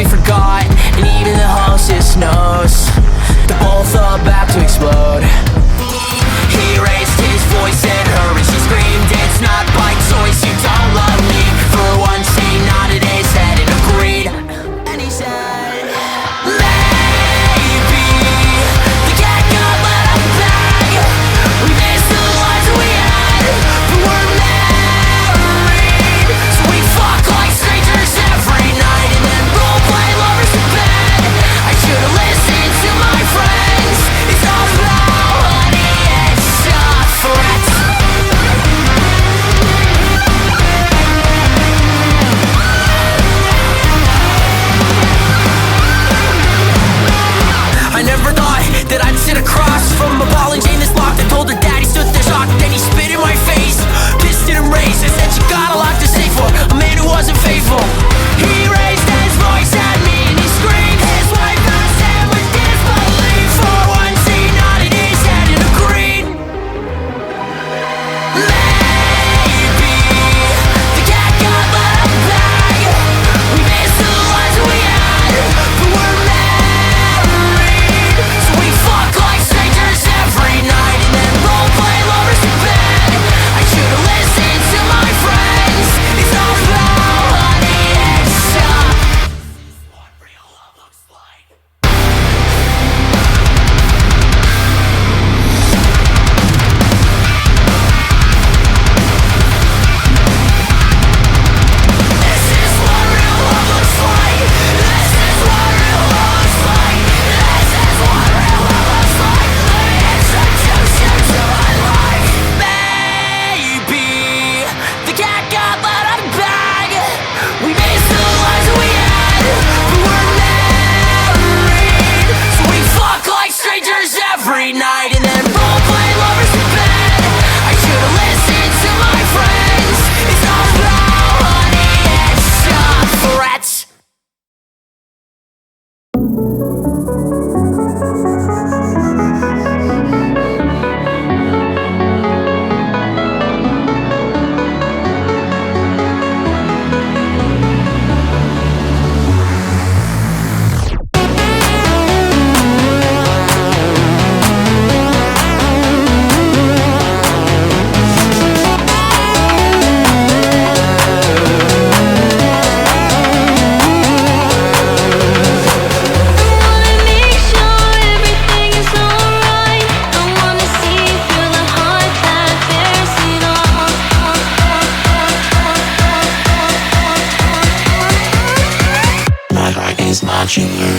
be forgot, and even the hostess knows they're both about to explode. He raised his voice at her and she screamed, "It's not by choice, you don't love me." For once he nodded his head and agreed, and he said, "Maybe the cat got let out the bag. We missed the lives we had, but we're married. So we fuck like strangers every night and then roleplay lovers in bed. I should've listened to my friends. It's all about honey, it's a threat." I never thought that I'd sit across from a ball and chain that's locked. I told her daddy, stood there shocked, then he spit in my face, pissed it and raised it, said she got a lot to say for a man who wasn't faithful. He raised his voice at me and he screamed. His wife asked him with disbelief. For once he nodded his head and agreed. Maybe the cat got let out the bag. We missed the lives we had, but we're married. So we fuck like strangers every night and then roleplay lovers in bed. I should've listened to my friends. It's all about honey, it's what real love looks like. This is what real love looks like. This is what real love looks like. This is what real love looks like. Let me introduce you to my life. Maybe the cat got let out of the bag. We missed the lives we had, but we're married. So we fuck like strangers every night and then roleplay lovers in bed. I should've listened to my friends. It's all about honey, it's a threat. My heart is modular.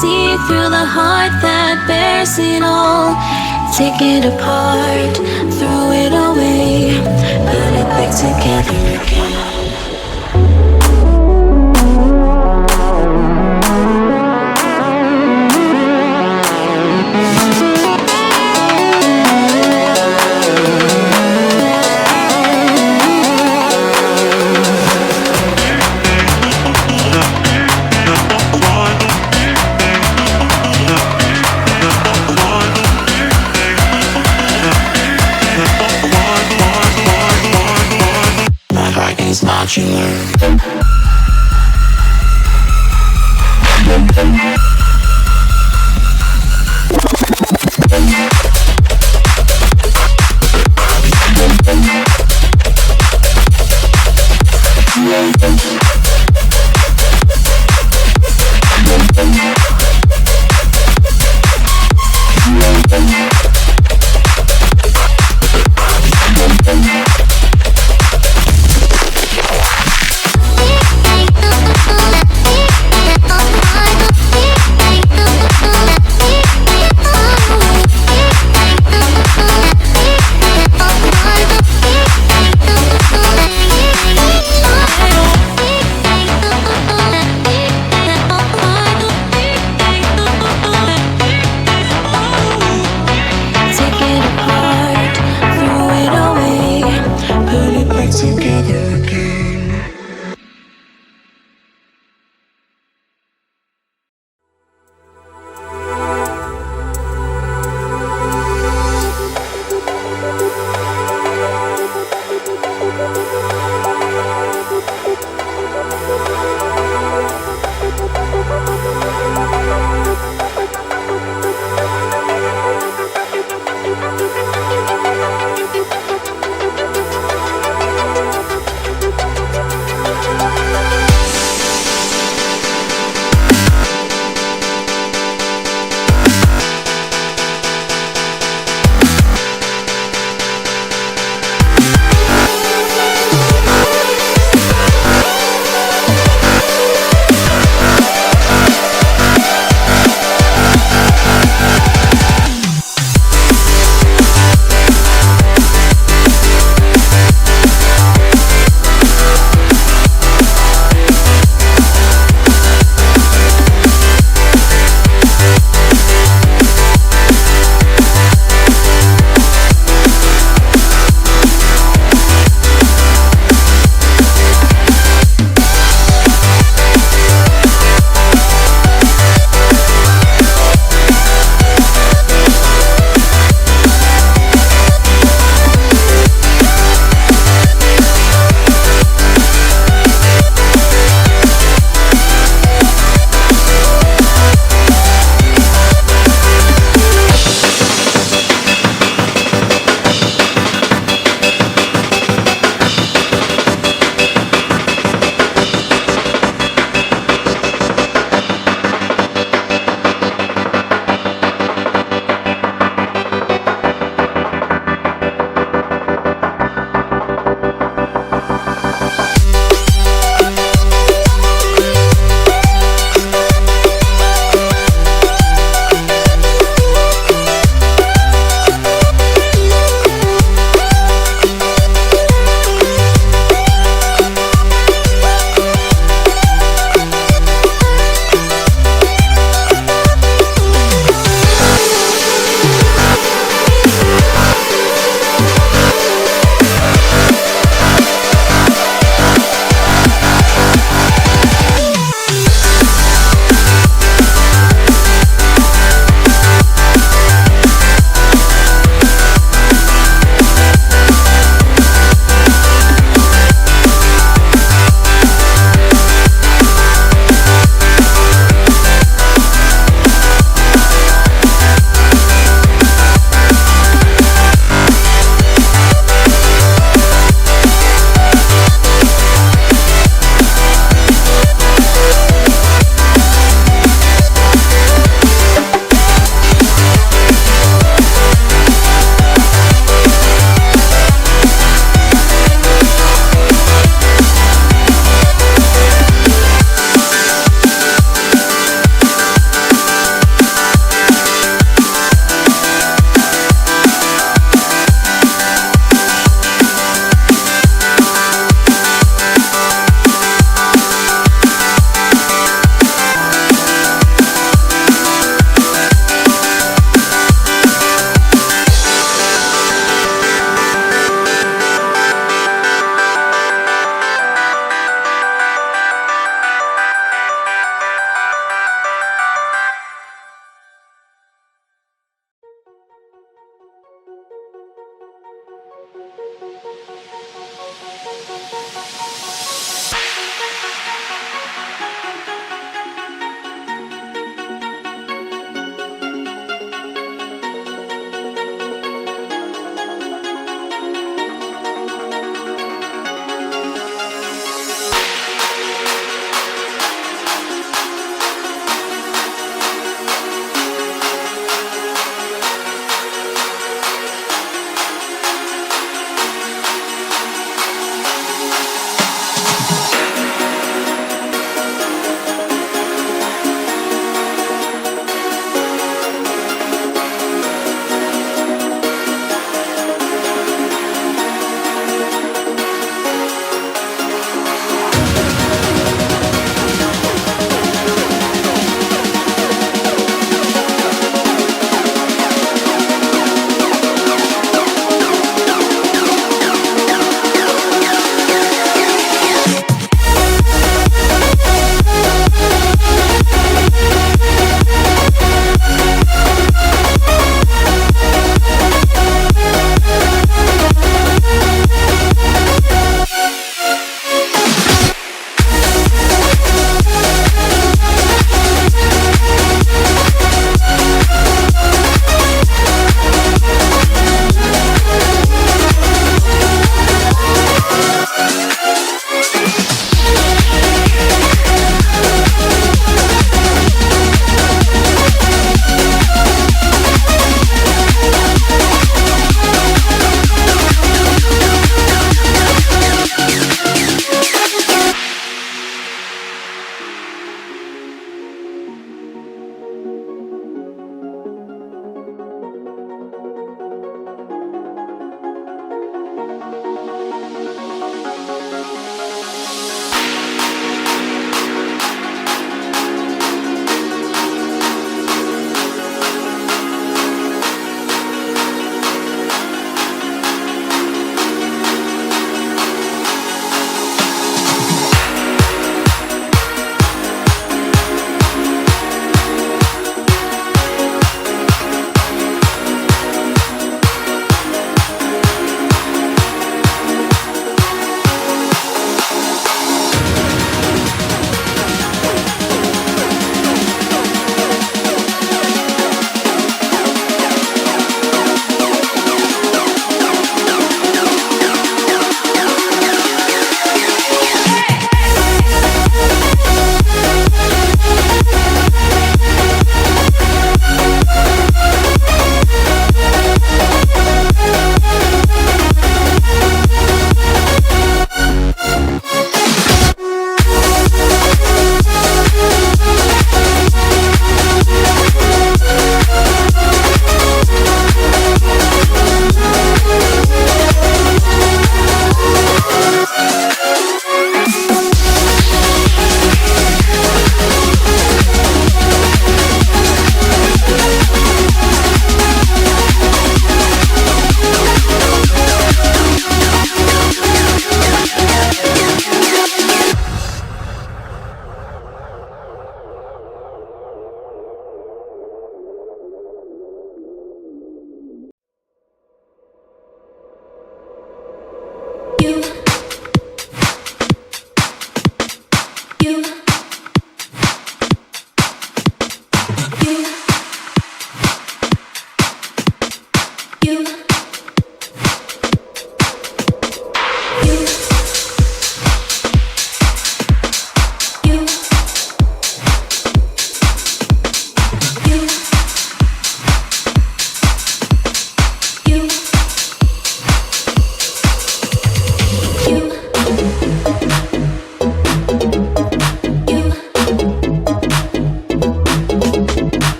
See through the heart that bears it all. Take it apart, throw it away, put it back together again. modular.